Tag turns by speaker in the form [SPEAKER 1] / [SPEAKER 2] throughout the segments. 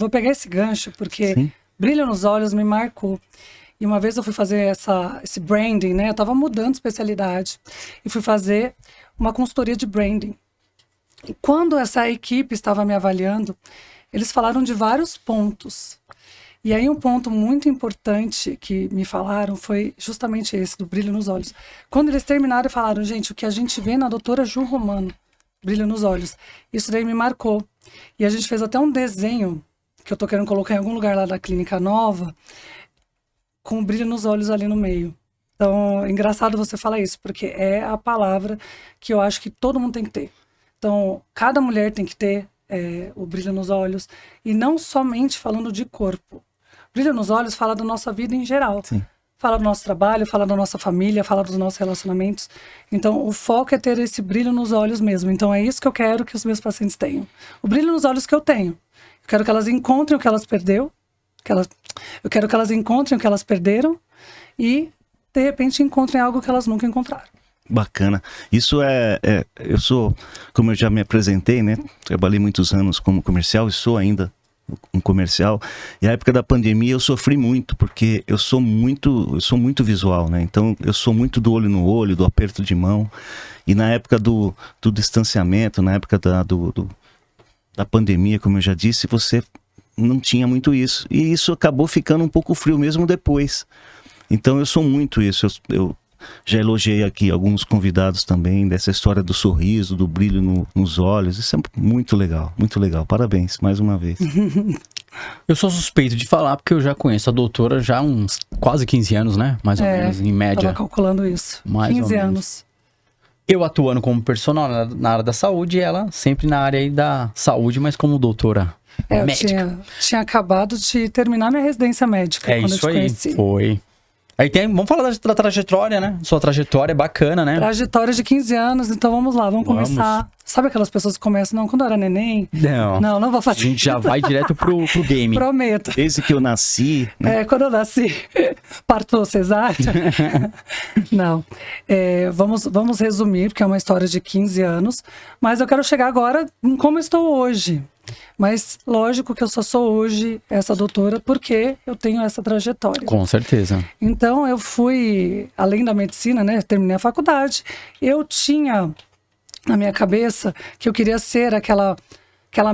[SPEAKER 1] vou pegar esse gancho, porque
[SPEAKER 2] Sim.
[SPEAKER 1] brilho nos olhos me marcou. E uma vez eu fui fazer esse branding, né? Eu tava mudando de especialidade e fui fazer uma consultoria de branding. E quando essa equipe estava me avaliando, eles falaram de vários pontos. E aí um ponto muito importante que me falaram foi justamente esse, do brilho nos olhos. Quando eles terminaram e falaram, gente, o que a gente vê na doutora Ju Romano, brilho nos olhos, isso daí me marcou. E a gente fez até um desenho, que eu tô querendo colocar em algum lugar lá da clínica nova, com brilho nos olhos ali no meio. Então, é engraçado você falar isso, porque é a palavra que eu acho que todo mundo tem que ter. Então, cada mulher tem que ter o brilho nos olhos, e não somente falando de corpo. Brilho nos olhos fala da nossa vida em geral.
[SPEAKER 2] Sim.
[SPEAKER 1] Fala do nosso trabalho, fala da nossa família, fala dos nossos relacionamentos. Então, o foco é ter esse brilho nos olhos mesmo. Então, é isso que eu quero que os meus pacientes tenham. O brilho nos olhos que eu tenho. Eu quero que elas encontrem o que elas perderam. Eu quero que elas encontrem o que elas perderam e, de repente, encontrem algo que elas nunca encontraram.
[SPEAKER 2] Bacana. Isso eu sou, como eu já me apresentei, né? Trabalhei muitos anos como comercial e sou ainda um comercial. E a época da pandemia eu sofri muito, porque eu sou muito visual, né? Então eu sou muito do olho no olho, do aperto de mão. E na época do distanciamento, na época da pandemia, como eu já disse, você não tinha muito isso. E isso acabou ficando um pouco frio mesmo depois. Então eu sou muito isso. Eu já elogiei aqui alguns convidados também dessa história do sorriso, do brilho nos olhos. Isso é muito legal, muito legal. Parabéns, mais uma vez.
[SPEAKER 3] Eu sou suspeito de falar porque eu já conheço a doutora já há uns quase 15 anos, né? Mais ou menos, em média.
[SPEAKER 1] Tava calculando isso.
[SPEAKER 3] Mais
[SPEAKER 1] 15
[SPEAKER 3] ou menos.
[SPEAKER 1] anos.
[SPEAKER 3] Eu atuando como personal na área da saúde e ela sempre na área aí da saúde, mas como doutora médica.
[SPEAKER 1] Eu tinha acabado de terminar minha residência médica quando eu te conheci.
[SPEAKER 3] Foi. Aí vamos falar da trajetória, né? Sua trajetória é bacana, né?
[SPEAKER 1] Trajetória de 15 anos, então vamos lá, vamos começar. Sabe aquelas pessoas que começam, não, quando eu era neném? Não vou fazer.
[SPEAKER 3] A gente já vai direto pro game.
[SPEAKER 1] Prometo.
[SPEAKER 2] Desde que eu nasci, né?
[SPEAKER 1] Quando eu nasci, parto cesárea. Não. Vamos resumir, porque é uma história de 15 anos, mas eu quero chegar agora em como eu estou hoje. Mas lógico que eu só sou hoje essa doutora porque eu tenho essa trajetória.
[SPEAKER 3] Com certeza.
[SPEAKER 1] Então eu fui, além da medicina, né, terminei a faculdade, eu tinha na minha cabeça que eu queria ser aquela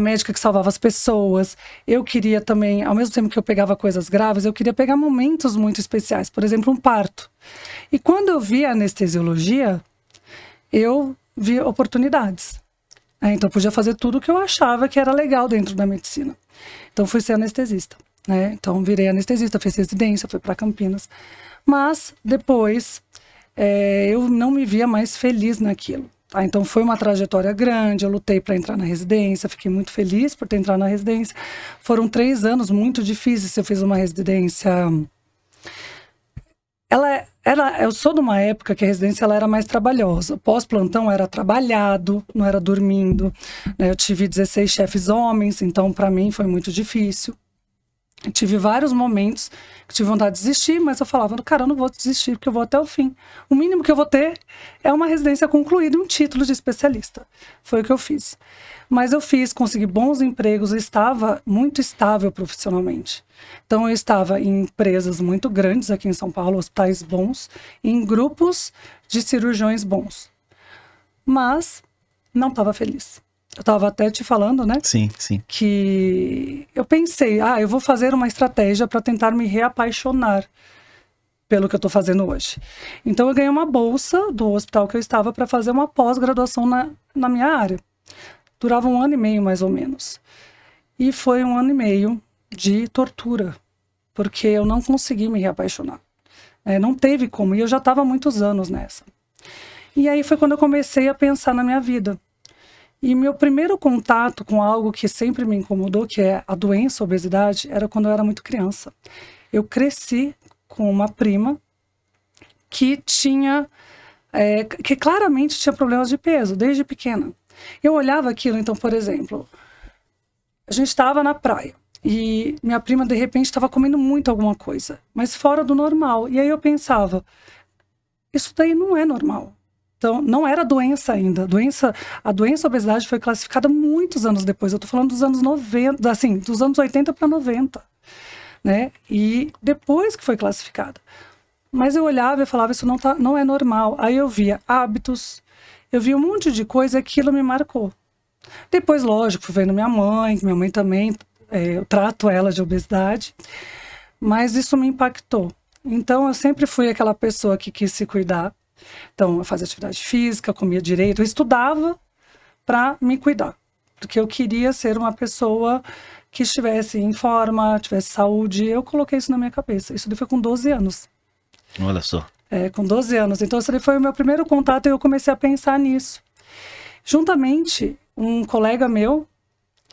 [SPEAKER 1] médica que salvava as pessoas. Eu queria também, ao mesmo tempo que eu pegava coisas graves, eu queria pegar momentos muito especiais, por exemplo, um parto. E quando eu vi a anestesiologia, eu vi oportunidades. Então, eu podia fazer tudo o que eu achava que era legal dentro da medicina. Então, fui ser anestesista, né? Então, virei anestesista, fiz residência, fui para Campinas. Mas, depois, eu não me via mais feliz naquilo. Tá? Então, foi uma trajetória grande, eu lutei para entrar na residência, fiquei muito feliz por ter entrado na residência. Foram 3 anos muito difíceis, eu fiz uma residência... Eu sou de uma época que a residência ela era mais trabalhosa. Pós-plantão era trabalhado, não era dormindo. Né? Eu tive 16 chefes homens, então para mim foi muito difícil. Eu tive vários momentos que tive vontade de desistir, mas eu falava, cara, eu não vou desistir porque eu vou até o fim. O mínimo que eu vou ter é uma residência concluída e um título de especialista. Foi o que eu fiz. Mas eu consegui bons empregos, eu estava muito estável profissionalmente. Então eu estava em empresas muito grandes aqui em São Paulo, hospitais bons, em grupos de cirurgiões bons. Mas não estava feliz. Eu estava até te falando, né?
[SPEAKER 2] Sim, sim.
[SPEAKER 1] Que eu pensei, eu vou fazer uma estratégia para tentar me reapaixonar pelo que eu estou fazendo hoje. Então eu ganhei uma bolsa do hospital que eu estava para fazer uma pós-graduação na minha área. Durava 1 ano e meio, mais ou menos. E foi 1 ano e meio de tortura, porque eu não consegui me reapaixonar. Não teve como, e eu já estava há muitos anos nessa. E aí foi quando eu comecei a pensar na minha vida. E meu primeiro contato com algo que sempre me incomodou, que é a doença, a obesidade, era quando eu era muito criança. Eu cresci com uma prima que que claramente tinha problemas de peso, desde pequena. Eu olhava aquilo, então, por exemplo, a gente estava na praia e minha prima, de repente, estava comendo muito alguma coisa, mas fora do normal. E aí eu pensava, isso daí não é normal. Então, não era doença ainda. A doença obesidade foi classificada muitos anos depois. Eu tô falando dos anos 90, assim, dos anos 80 para 90, né? E depois que foi classificada. Mas eu olhava e falava, isso não é normal. Aí eu via hábitos, eu via um monte de coisa e aquilo me marcou. Depois, lógico, fui vendo minha mãe também, eu trato ela de obesidade, mas isso me impactou. Então, eu sempre fui aquela pessoa que quis se cuidar. Então, eu fazia atividade física, comia direito, eu estudava para me cuidar. Porque eu queria ser uma pessoa que estivesse em forma, tivesse saúde. Eu coloquei isso na minha cabeça. Isso foi com 12 anos.
[SPEAKER 2] Olha só.
[SPEAKER 1] Com 12 anos. Então, esse foi o meu primeiro contato e eu comecei a pensar nisso. Juntamente, um colega meu,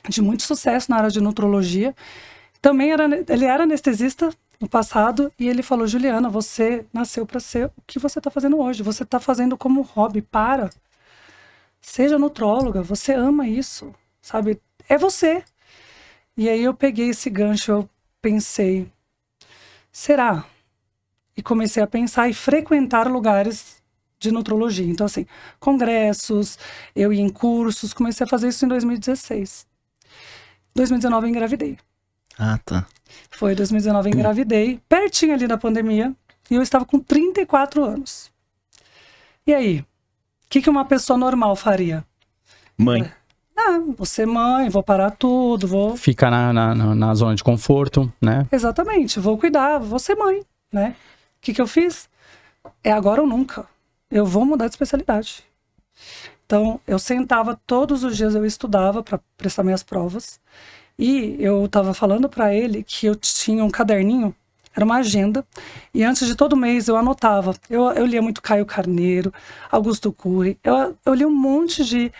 [SPEAKER 1] de muito sucesso na área de nutrologia, ele era anestesista no passado, e ele falou, Juliana, você nasceu para ser o que você está fazendo hoje. Você está fazendo como hobby, seja nutróloga, você ama isso, sabe? É você. E aí eu peguei esse gancho, eu pensei, será? E comecei a pensar e frequentar lugares de nutrologia. Então, assim, congressos, eu ia em cursos, comecei a fazer isso em 2016. 2019 eu engravidei.
[SPEAKER 2] Ah, tá.
[SPEAKER 1] Foi 2019 eu engravidei, pertinho ali da pandemia, e eu estava com 34 anos. E aí? O que uma pessoa normal faria?
[SPEAKER 2] Mãe.
[SPEAKER 1] Vou ser mãe, vou parar tudo, vou...
[SPEAKER 3] Ficar na zona de conforto, né?
[SPEAKER 1] Exatamente, vou cuidar, vou ser mãe, né? O que eu fiz? É agora ou nunca. Eu vou mudar de especialidade. Então, eu sentava todos os dias, eu estudava para prestar minhas provas. E eu estava falando para ele que eu tinha um caderninho, era uma agenda, e antes de todo mês eu anotava. Eu lia muito Caio Carneiro, Augusto Cury, eu li um monte de,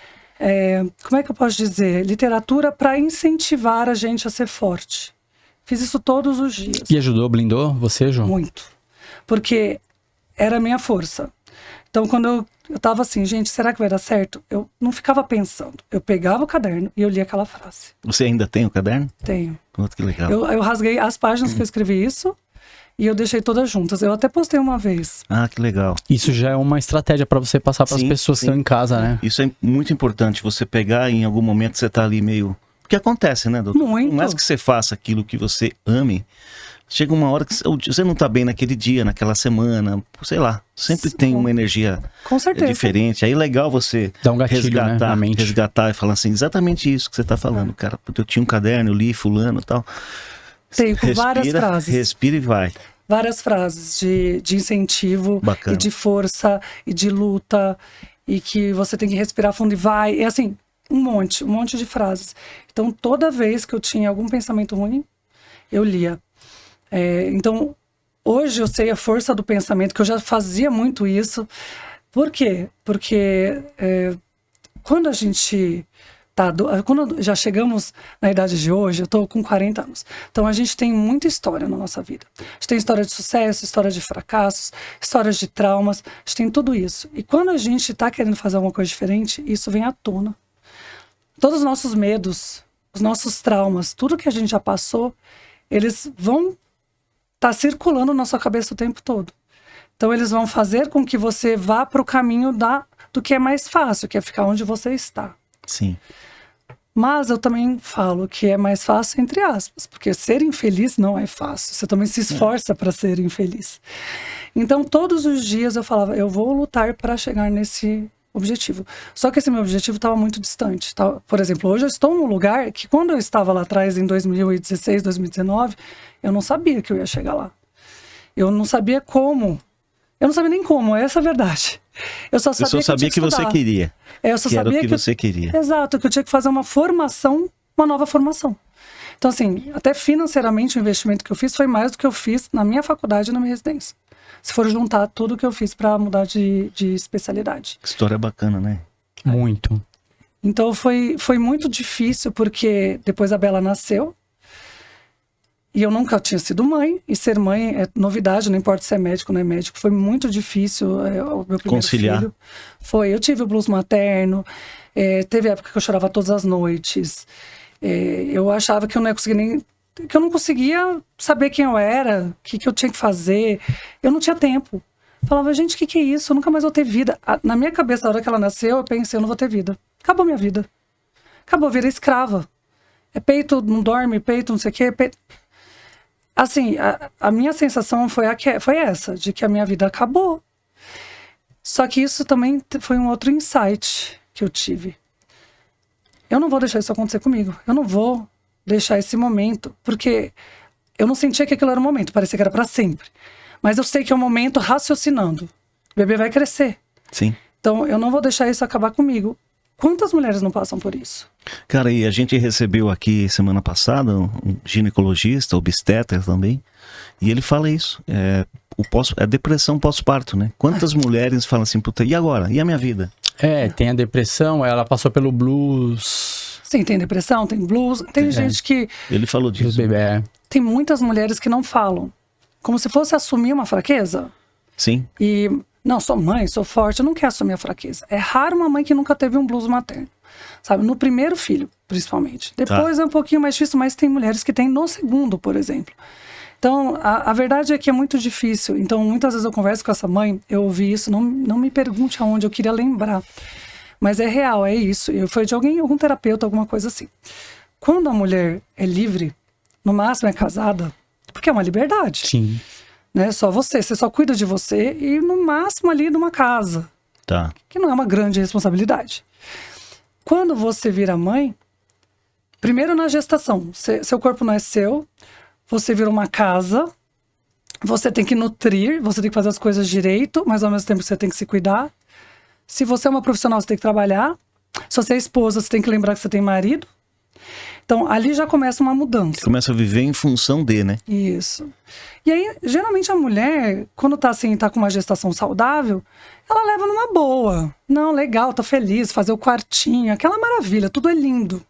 [SPEAKER 1] como é que eu posso dizer, literatura para incentivar a gente a ser forte. Fiz isso todos os dias.
[SPEAKER 3] E ajudou, blindou você, João?
[SPEAKER 1] Muito. Porque era a minha força. Então, quando eu tava assim, gente, será que vai dar certo? Eu não ficava pensando. Eu pegava o caderno e eu lia aquela frase.
[SPEAKER 2] Você ainda tem o caderno?
[SPEAKER 1] Tenho.
[SPEAKER 2] Muito que legal.
[SPEAKER 1] Eu rasguei as páginas que eu escrevi isso e eu deixei todas juntas. Eu até postei uma vez.
[SPEAKER 2] Ah, que legal.
[SPEAKER 3] Isso já é uma estratégia para você passar para as pessoas que estão em casa, né?
[SPEAKER 2] Isso é muito importante, você pegar em algum momento você tá ali meio... O que acontece, né, doutor?
[SPEAKER 1] Muito.
[SPEAKER 2] Por mais que você faça aquilo que você ame, chega uma hora que você não tá bem naquele dia, naquela semana, sei lá, sempre tem uma energia
[SPEAKER 1] Com certeza.
[SPEAKER 2] diferente. Aí é legal você
[SPEAKER 3] dá um gatilho, né, na mente.
[SPEAKER 2] resgatar e falar assim, exatamente isso que você tá falando, cara. Porque eu tinha um caderno, eu li fulano e tal.
[SPEAKER 1] Tenho com várias frases.
[SPEAKER 2] Respira e vai.
[SPEAKER 1] Várias frases de incentivo,
[SPEAKER 2] Bacana.
[SPEAKER 1] e de força, e de luta, e que você tem que respirar fundo e vai. E assim, um monte de frases. Então, toda vez que eu tinha algum pensamento ruim, eu lia. Então, hoje eu sei a força do pensamento, que eu já fazia muito isso. Por quê? Porque quando a gente quando já chegamos na idade de hoje, eu tô com 40 anos. Então, a gente tem muita história na nossa vida. A gente tem história de sucesso, história de fracassos, histórias de traumas, a gente tem tudo isso. E quando a gente tá querendo fazer alguma coisa diferente, isso vem à tona. Todos os nossos medos, os nossos traumas, tudo que a gente já passou, eles vão tá circulando na sua cabeça o tempo todo. Então, eles vão fazer com que você vá para o caminho do que é mais fácil, que é ficar onde você está.
[SPEAKER 2] Sim.
[SPEAKER 1] Mas eu também falo que é mais fácil, entre aspas, porque ser infeliz não é fácil. Você também se esforça para ser infeliz. Então, todos os dias eu falava, eu vou lutar para chegar nesse objetivo. Só que esse meu objetivo estava muito distante. Tá? Por exemplo, hoje eu estou num lugar que quando eu estava lá atrás, em 2016, 2019, eu não sabia que eu ia chegar lá. Eu não sabia como. Eu não sabia nem como, essa é a verdade. Eu só sabia
[SPEAKER 2] que você queria.
[SPEAKER 1] Eu só sabia
[SPEAKER 2] que você queria.
[SPEAKER 1] Exato, que eu tinha que fazer uma formação, uma nova formação. Então, assim, até financeiramente o investimento que eu fiz foi mais do que eu fiz na minha faculdade e na minha residência. Se for juntar tudo que eu fiz para mudar de especialidade.
[SPEAKER 2] História bacana, né?
[SPEAKER 3] Muito.
[SPEAKER 1] Então foi muito difícil, porque depois a Bela nasceu. E eu nunca tinha sido mãe. E ser mãe é novidade, não importa se é médico ou não é médico. Foi muito difícil. O meu primeiro
[SPEAKER 2] conciliar.
[SPEAKER 1] Filho. Eu tive o blues materno. Teve época que eu chorava todas as noites. Eu achava que eu não ia conseguir nem... Que eu não conseguia saber quem eu era, o que eu tinha que fazer. Eu não tinha tempo. Falava, gente, o que é isso? Eu nunca mais vou ter vida. Na minha cabeça, na hora que ela nasceu, eu pensei, eu não vou ter vida. Acabou minha vida. Acabou, virei escrava. É peito, não dorme, peito, não sei o quê. Peito... Assim, a minha sensação foi essa, de que a minha vida acabou. Só que isso também foi um outro insight que eu tive. Eu não vou deixar isso acontecer comigo. Eu não vou deixar esse momento, porque eu não sentia que aquilo era um momento, parecia que era para sempre. Mas eu sei que é um momento raciocinando. O bebê vai crescer.
[SPEAKER 2] Sim.
[SPEAKER 1] Então, eu não vou deixar isso acabar comigo. Quantas mulheres não passam por isso?
[SPEAKER 2] Cara, e a gente recebeu aqui semana passada um ginecologista, obstetra também, e ele fala isso. A depressão pós-parto, né? Quantas mulheres falam assim, puta, e agora? E a minha vida?
[SPEAKER 3] Tem a depressão, ela passou pelo blues.
[SPEAKER 1] Sim, tem depressão, tem blues, tem gente que...
[SPEAKER 2] Ele falou disso.
[SPEAKER 3] Bebê.
[SPEAKER 1] Tem muitas mulheres que não falam. Como se fosse assumir uma fraqueza.
[SPEAKER 2] Sim.
[SPEAKER 1] E, não, sou mãe, sou forte, eu não quero assumir a fraqueza. É raro uma mãe que nunca teve um blues materno. Sabe, no primeiro filho, principalmente. Depois é um pouquinho mais difícil, mas tem mulheres que têm no segundo, por exemplo. Então, a verdade é que é muito difícil. Então, muitas vezes eu converso com essa mãe, eu ouvi isso, não me pergunte aonde, eu queria lembrar. Mas é real, é isso. Foi de algum terapeuta, alguma coisa assim. Quando a mulher é livre, no máximo é casada, porque é uma liberdade.
[SPEAKER 3] Sim.
[SPEAKER 1] Né? Só você só cuida de você e no máximo ali numa casa.
[SPEAKER 2] Tá.
[SPEAKER 1] Que não é uma grande responsabilidade. Quando você vira mãe, primeiro na gestação, seu corpo não é seu, você vira uma casa, você tem que nutrir, você tem que fazer as coisas direito, mas ao mesmo tempo você tem que se cuidar. Se você é uma profissional, você tem que trabalhar. Se você é esposa, você tem que lembrar que você tem marido. Então, ali já começa uma mudança.
[SPEAKER 2] Começa a viver em função de, né?
[SPEAKER 1] Isso. E aí, geralmente a mulher, quando tá com uma gestação saudável, ela leva numa boa. Não, legal, tá feliz, fazer o quartinho, aquela maravilha, tudo é lindo.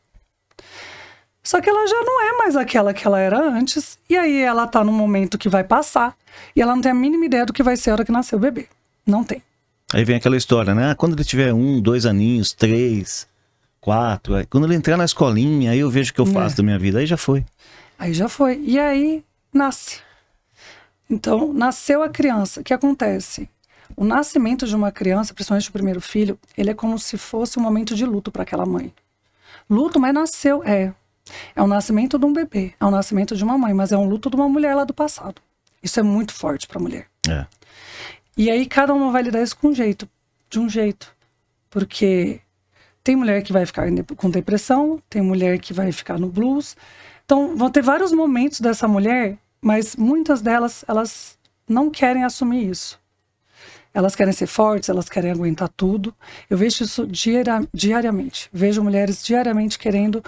[SPEAKER 1] Só que ela já não é mais aquela que ela era antes, e aí ela tá num momento que vai passar, e ela não tem a mínima ideia do que vai ser a hora que nascer o bebê. Não tem.
[SPEAKER 2] Aí vem aquela história, né? Quando ele tiver 1, 2 aninhos, 3, 4, aí, quando ele entrar na escolinha, aí eu vejo o que eu faço da minha vida. Aí já foi.
[SPEAKER 1] Aí já foi. E aí nasce. Então, nasceu a criança. O que acontece? O nascimento de uma criança, principalmente o primeiro filho, ele é como se fosse um momento de luto para aquela mãe. Luto, mas nasceu. É o nascimento de um bebê, é o nascimento de uma mãe, mas é um luto de uma mulher lá do passado. Isso é muito forte para a mulher.
[SPEAKER 2] É.
[SPEAKER 1] E aí cada uma vai lidar isso de um jeito. Porque tem mulher que vai ficar com depressão, tem mulher que vai ficar no blues. Então vão ter vários momentos dessa mulher, mas muitas delas, elas não querem assumir isso. Elas querem ser fortes, elas querem aguentar tudo. Eu vejo isso diariamente. Vejo mulheres diariamente querendo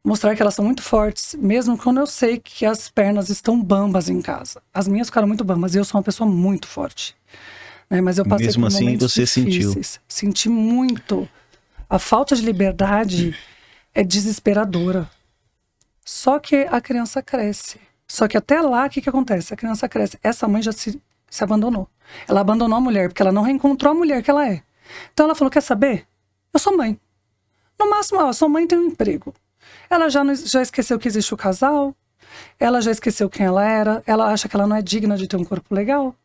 [SPEAKER 1] mostrar que elas são muito fortes, mesmo quando eu sei que as pernas estão bambas em casa. As minhas ficaram muito bambas e eu sou uma pessoa muito forte. Né? Mas eu passei
[SPEAKER 2] mesmo
[SPEAKER 1] por
[SPEAKER 2] assim,
[SPEAKER 1] momentos
[SPEAKER 2] você
[SPEAKER 1] difíceis.
[SPEAKER 2] sentiu?
[SPEAKER 1] Senti muito. A falta de liberdade é desesperadora. Só que a criança cresce. Só que até lá, o que acontece? A criança cresce. Essa mãe já se abandonou. Ela abandonou a mulher, porque ela não reencontrou a mulher que ela é. Então ela falou, quer saber? Eu sou mãe. No máximo, sua mãe tem um emprego. Ela já esqueceu que existe o casal, ela já esqueceu quem ela era, ela acha que ela não é digna de ter um corpo legal,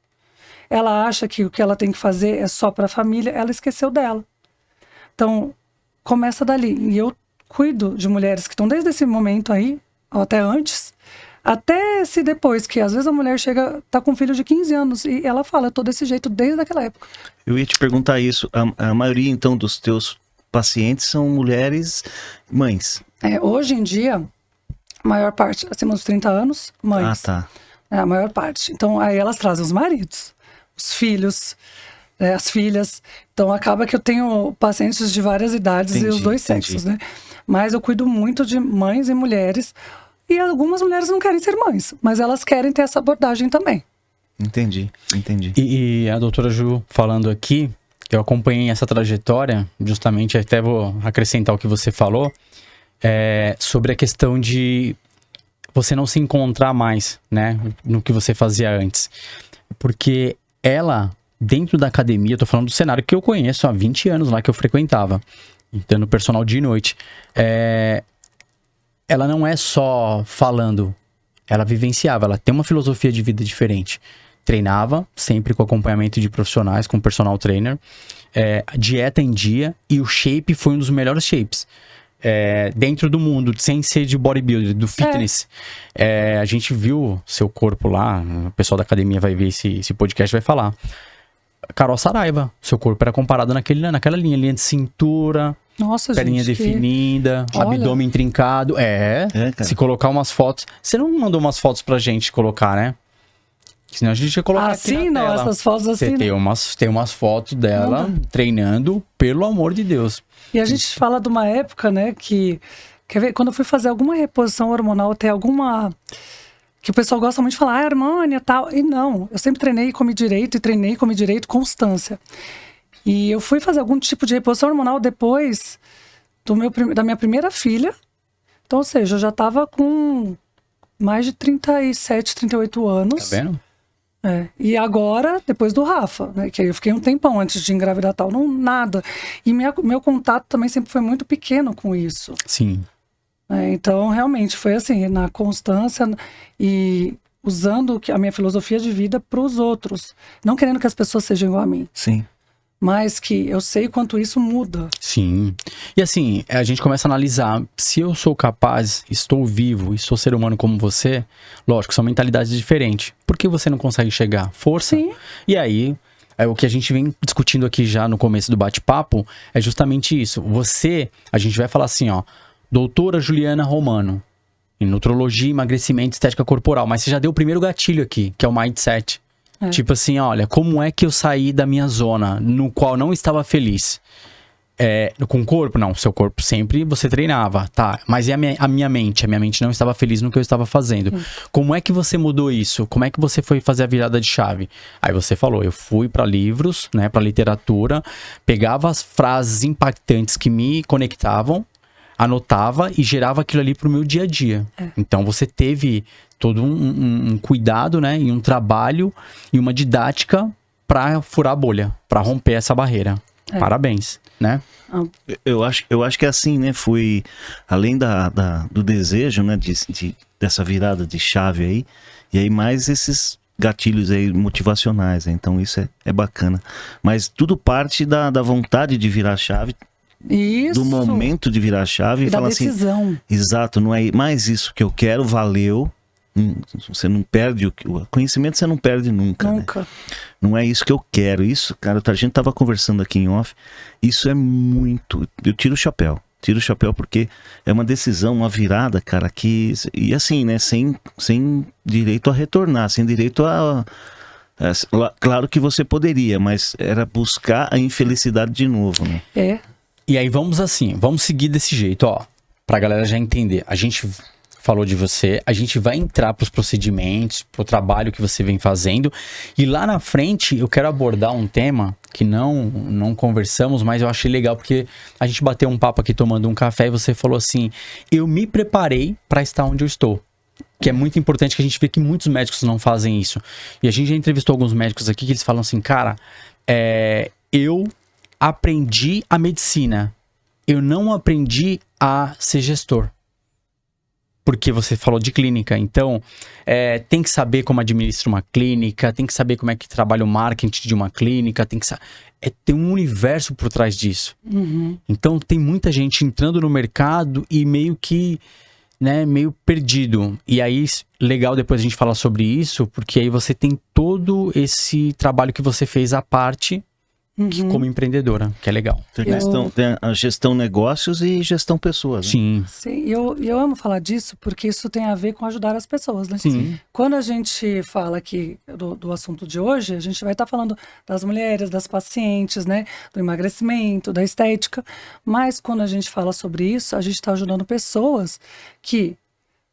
[SPEAKER 1] ela acha que o que ela tem que fazer é só para a família, ela esqueceu dela. Então, começa dali. E eu cuido de mulheres que estão desde esse momento aí, ou até antes, até se depois, que às vezes a mulher tá com um filho de 15 anos e ela fala, eu tô desse jeito desde aquela época.
[SPEAKER 2] Eu ia te perguntar isso, a maioria então dos teus pacientes são mulheres mães?
[SPEAKER 1] Hoje em dia, a maior parte, acima dos 30 anos, mães.
[SPEAKER 2] Ah, tá.
[SPEAKER 1] A maior parte. Então, aí elas trazem os maridos, os filhos, as filhas. Então, acaba que eu tenho pacientes de várias idades e os dois sexos, né? Mas eu cuido muito de mães e mulheres. E algumas mulheres não querem ser mães, mas elas querem ter essa abordagem também.
[SPEAKER 2] Entendi.
[SPEAKER 3] E a doutora Ju falando aqui, eu acompanhei essa trajetória, justamente até vou acrescentar o que você falou, sobre a questão de você não se encontrar mais, né, no que você fazia antes. Porque ela, dentro da academia, eu tô falando do cenário que eu conheço há 20 anos lá, que eu frequentava, então no personal de noite, ela não é só falando, ela vivenciava, ela tem uma filosofia de vida diferente. treinava, sempre com acompanhamento de profissionais, com personal trainer. Dieta em dia, e o shape foi um dos melhores shapes. Dentro do mundo, sem ser de bodybuilder, do fitness. A gente viu seu corpo lá, o pessoal da academia vai ver esse podcast, vai falar. Carol Saraiva, seu corpo era comparado naquela linha de cintura,
[SPEAKER 1] Nossa,
[SPEAKER 3] perninha
[SPEAKER 1] gente,
[SPEAKER 3] definida, abdômen trincado.
[SPEAKER 2] cara.
[SPEAKER 3] Se colocar umas fotos. Você não mandou umas fotos pra gente colocar, né? Senão a gente ia colocar aqui
[SPEAKER 1] assim,
[SPEAKER 3] na
[SPEAKER 1] não,
[SPEAKER 3] tela.
[SPEAKER 1] essas fotos assim.
[SPEAKER 3] Você tem umas fotos dela treinando, pelo amor de Deus.
[SPEAKER 1] E a gente fala de uma época, né, que... Quer ver? Quando eu fui fazer alguma reposição hormonal, tem alguma... Que o pessoal gosta muito de falar, hormônio e tal. E não, eu sempre treinei e comi direito, constância. E eu fui fazer algum tipo de reposição hormonal depois da minha primeira filha. Então, ou seja, eu já tava com mais de 37, 38 anos.
[SPEAKER 3] Tá vendo?
[SPEAKER 1] E agora, depois do Rafa, né? Que aí eu fiquei um tempão antes de engravidar tal, não, nada. E meu contato também sempre foi muito pequeno com isso.
[SPEAKER 3] Sim.
[SPEAKER 1] Então, realmente, foi assim, na constância e usando a minha filosofia de vida para os outros. Não querendo que as pessoas sejam igual a mim.
[SPEAKER 2] Sim.
[SPEAKER 1] Mas que eu sei quanto isso muda.
[SPEAKER 3] Sim. E assim, a gente começa a analisar, se eu sou capaz, estou vivo e sou ser humano como você, lógico, são mentalidades diferentes. Por que você não consegue chegar? Força?
[SPEAKER 1] Sim.
[SPEAKER 3] E aí, o que a gente vem discutindo aqui já no começo do bate-papo é justamente isso. A gente vai falar assim, ó, doutora Juliana Romano, em nutrologia, emagrecimento, estética corporal, mas você já deu o primeiro gatilho aqui, que é o mindset. Tipo assim, olha, como é que eu saí da minha zona, no qual não estava feliz? Com o corpo? Não, seu corpo sempre você treinava, tá? Mas e a minha mente? A minha mente não estava feliz no que eu estava fazendo. Como é que você mudou isso? Como é que você foi fazer a virada de chave? Aí você falou, eu fui para livros, né, para literatura, pegava as frases impactantes que me conectavam, anotava e gerava aquilo ali pro meu dia a dia. Então você teve todo um cuidado, né, e um trabalho e uma didática para furar a bolha, para romper essa barreira. Parabéns, né?
[SPEAKER 2] Eu acho que é assim, né? Fui, além do desejo, né, dessa virada de chave aí, e aí mais esses gatilhos aí motivacionais, né? Então isso é bacana. Mas tudo parte da vontade de virar a chave.
[SPEAKER 1] Isso.
[SPEAKER 2] Do momento de virar a chave e
[SPEAKER 1] da
[SPEAKER 2] falar
[SPEAKER 1] decisão.
[SPEAKER 2] assim, exato, não é mais isso que eu quero, valeu. Você não perde o conhecimento, você não perde nunca.
[SPEAKER 1] Nunca.
[SPEAKER 2] Né? Não é isso que eu quero. Isso, cara, a gente tava conversando aqui em off. Isso é muito. Eu tiro o chapéu porque é uma decisão, uma virada, cara, que. E assim, né? Sem direito a retornar, sem direito a. Claro que você poderia, mas era buscar a infelicidade de novo, né?
[SPEAKER 3] E aí vamos seguir desse jeito, ó, pra galera já entender. A gente falou de você, a gente vai entrar pros procedimentos, pro trabalho que você vem fazendo, e lá na frente eu quero abordar um tema que não conversamos, mas eu achei legal porque a gente bateu um papo aqui tomando um café e você falou assim, eu me preparei pra estar onde eu estou. Que é muito importante, que a gente vê que muitos médicos não fazem isso. E a gente já entrevistou alguns médicos aqui que eles falam assim, cara, eu aprendi a medicina, eu não aprendi a ser gestor. Porque você falou de clínica, então tem que saber como administra uma clínica, tem que saber como é que trabalha o marketing de uma clínica, tem um universo por trás disso. Então tem muita gente entrando no mercado e meio que, né, meio perdido. E aí, legal depois a gente falar sobre isso, porque aí você tem todo esse trabalho que você fez à parte, como empreendedora, que é legal.
[SPEAKER 2] Tem a gestão negócios e gestão pessoas. Né?
[SPEAKER 3] Sim.
[SPEAKER 1] Sim, eu amo falar disso porque isso tem a ver com ajudar as pessoas, né?
[SPEAKER 3] Sim.
[SPEAKER 1] Quando a gente fala aqui do assunto de hoje, a gente vai estar falando das mulheres, das pacientes, né? Do emagrecimento, da estética. Mas quando a gente fala sobre isso, a gente está ajudando pessoas que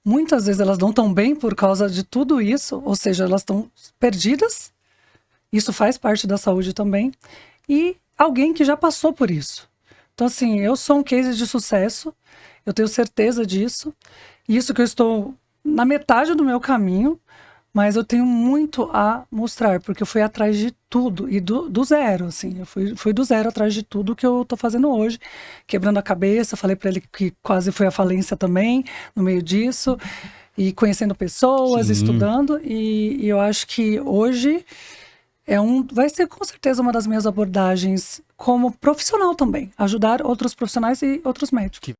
[SPEAKER 1] muitas vezes elas não estão bem por causa de tudo isso, ou seja, elas estão perdidas. Isso faz parte da saúde também. E alguém que já passou por isso. Então, assim, eu sou um case de sucesso, eu tenho certeza disso. E isso que eu estou na metade do meu caminho, mas eu tenho muito a mostrar, porque eu fui atrás de tudo, e do zero, assim. Eu fui do zero atrás de tudo que eu tô fazendo hoje, quebrando a cabeça. Falei para ele que quase foi à falência também, no meio disso. e conhecendo pessoas,
[SPEAKER 3] Sim.
[SPEAKER 1] estudando, e eu acho que hoje vai ser com certeza uma das minhas abordagens como profissional também, ajudar outros profissionais e outros médicos.